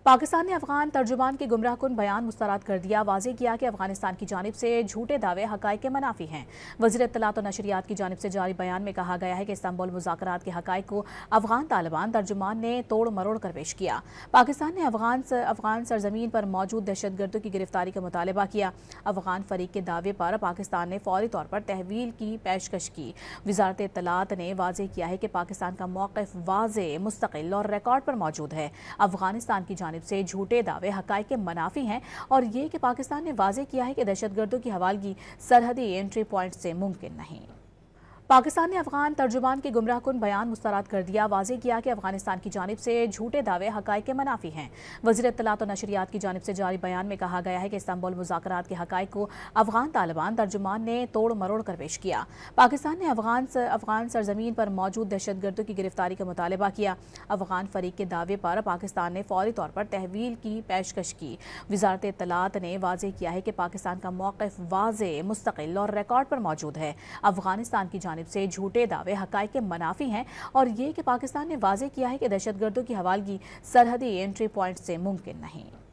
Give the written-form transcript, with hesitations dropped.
پاکستان نے افغان ترجمان کے گمراہ کن بیان مسترد کر دیا، واضح کیا کہ افغانستان کی جانب سے جھوٹے دعوے حقائق کے منافی ہیں۔ وزیر اطلاعات و نشریات کی جانب سے جاری بیان میں کہا گیا ہے کہ استنبول مذاکرات کے حقائق کو افغان طالبان ترجمان نے توڑ مروڑ کر پیش کیا۔ پاکستان نے افغان سرزمین پر موجود دہشت گردوں کی گرفتاری کا مطالبہ کیا۔ افغان فریق کے دعوے پر پاکستان نے فوری طور پر تحویل کی پیشکش کی۔ وزارت اطلاعات نے واضح کیا ہے کہ پاکستان کا موقف واضح، مستقل اور ریکارڈ پر موجود ہے۔ افغانستان کی جانب سے جھوٹے دعوے حقائق کے منافی ہیں اور یہ کہ پاکستان نے واضح کیا ہے کہ دہشت گردوں کی حوالگی سرحدی انٹری پوائنٹ سے ممکن نہیں۔ پاکستان نے افغان ترجمان کے گمراہ کن بیان مسترد کر دیا، واضح کیا کہ افغانستان کی جانب سے جھوٹے دعوے حقائق کے منافی ہیں۔ وزیر اطلاعات و نشریات کی جانب سے جاری بیان میں کہا گیا ہے کہ استنبول مذاکرات کے حقائق کو افغان طالبان ترجمان نے توڑ مروڑ کر پیش کیا۔ پاکستان نے افغان سرزمین پر موجود دہشت گردوں کی گرفتاری کا مطالبہ کیا۔ افغان فریق کے دعوے پر پاکستان نے فوری طور پر تحویل کی پیشکش کی۔ وزارت اطلاعات نے واضح کیا ہے کہ پاکستان کا موقف واضح، مستقل اور ریکارڈ پر موجود ہے۔ افغانستان کی جانب سے جھوٹے دعوے حقائق کے منافی ہیں اور یہ کہ پاکستان نے واضح کیا ہے کہ دہشت گردوں کی حوالگی سرحدی انٹری پوائنٹ سے ممکن نہیں۔